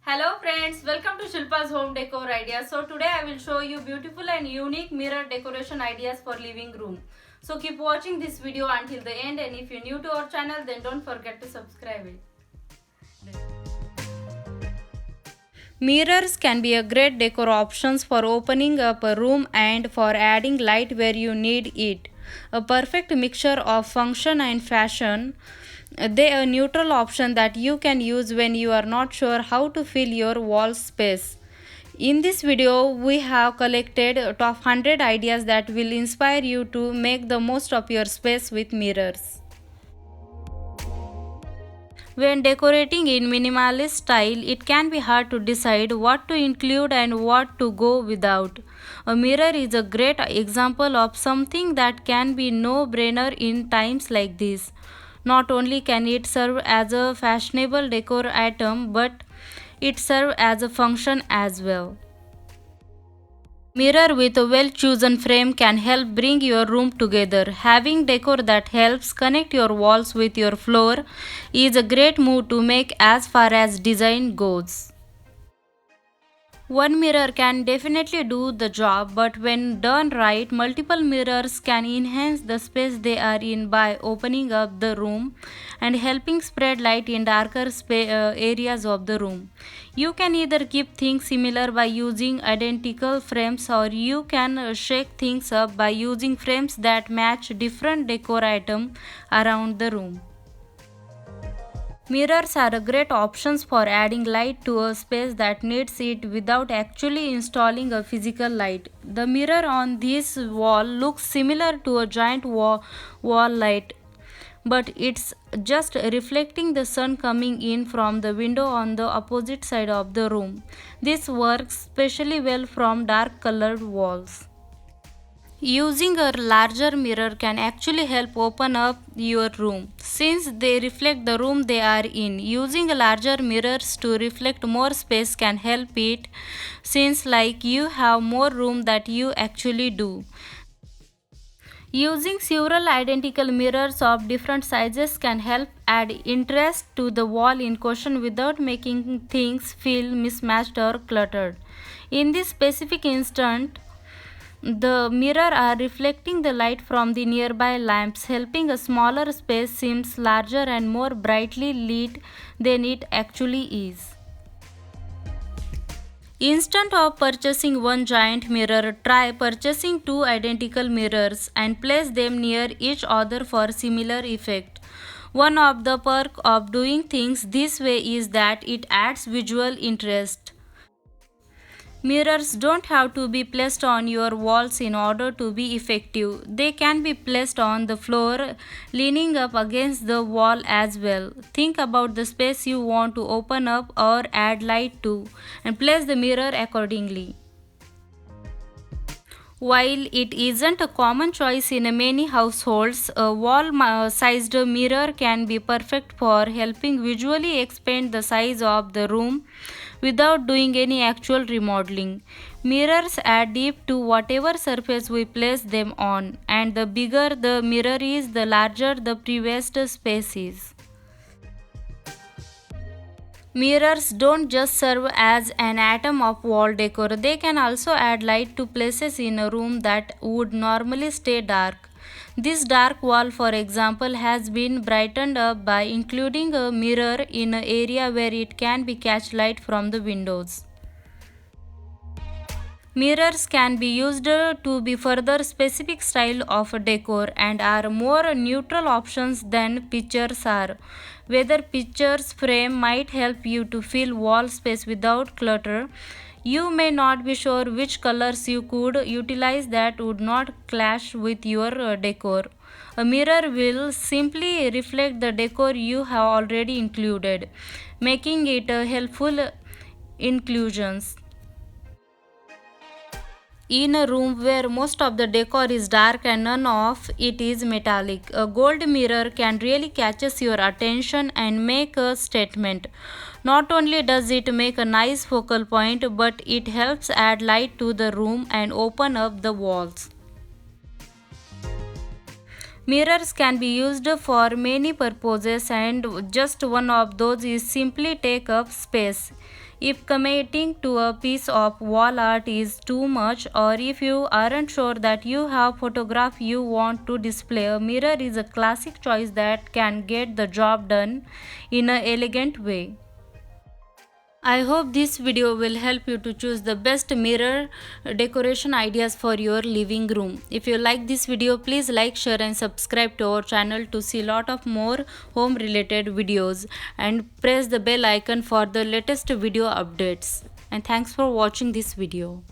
Hello friends, welcome to Shilpa's Home Decor Ideas. So today I will show you beautiful and unique mirror decoration ideas for living room. So keep watching this video until the end, and if you're new to our channel then don't forget to subscribe it. Mirrors can be a great decor options for opening up a room and for adding light where you need it. A perfect mixture of function and fashion. They are a neutral option that you can use when you are not sure how to fill your wall space. In this video, we have collected top 100 ideas that will inspire you to make the most of your space with mirrors. When decorating in minimalist style, it can be hard to decide what to include and what to go without. A mirror is a great example of something that can be no-brainer in times like this. Not only can it serve as a fashionable decor item, but it serves as a function as well. Mirror with a well chosen frame can help bring your room together. Having decor that helps connect your walls with your floor is a great move to make as far as design goes. One mirror can definitely do the job, but when done right, multiple mirrors can enhance the space they are in by opening up the room and helping spread light in darker areas of the room. You can either keep things similar by using identical frames, or you can shake things up by using frames that match different decor items around the room. Mirrors are a great options for adding light to a space that needs it without actually installing a physical light. The mirror on this wall looks similar to a giant wall light, but it's just reflecting the sun coming in from the window on the opposite side of the room. This works especially well from dark colored walls. Using a larger mirror can actually help open up your room since they reflect the room they are in. Using a larger mirrors to reflect more space can help it since like you have more room that you actually do. Using several identical mirrors of different sizes can help add interest to the wall in question without making things feel mismatched or cluttered. In this specific instance, the mirror are reflecting the light from the nearby lamps, helping a smaller space seems larger and more brightly lit than it actually is. Instead of purchasing one giant mirror, try purchasing two identical mirrors and place them near each other for similar effect. One of the perks of doing things this way is that it adds visual interest. Mirrors don't have to be placed on your walls in order to be effective. They can be placed on the floor, leaning up against the wall as well. Think about the space you want to open up or add light to, and place the mirror accordingly. While it isn't a common choice in many households, a wall-sized mirror can be perfect for helping visually expand the size of the room without doing any actual remodeling. Mirrors add depth to whatever surface we place them on, and the bigger the mirror is, the larger the previous space is. Mirrors don't just serve as an item of wall decor, they can also add light to places in a room that would normally stay dark. This dark wall, for example, has been brightened up by including a mirror in an area where it can be catch light from the windows. Mirrors can be used to be further specific style of decor and are more neutral options than pictures are. Whether pictures frame might help you to fill wall space without clutter. You may not be sure which colors you could utilize that would not clash with your decor. A mirror will simply reflect the decor you have already included, making it a helpful inclusions. In a room where most of the decor is dark and none of it is metallic, a gold mirror can really catches your attention and make a statement. Not only does it make a nice focal point, but it helps add light to the room and open up the walls. Mirrors can be used for many purposes, and just one of those is simply take up space. If committing to a piece of wall art is too much, or if you aren't sure that you have photograph you want to display, a mirror is a classic choice that can get the job done in an elegant way. I hope this video will help you to choose the best mirror decoration ideas for your living room. If you like this video, please like, share and subscribe to our channel to see lot of more home related videos, and press the bell icon for the latest video updates. And thanks for watching this video.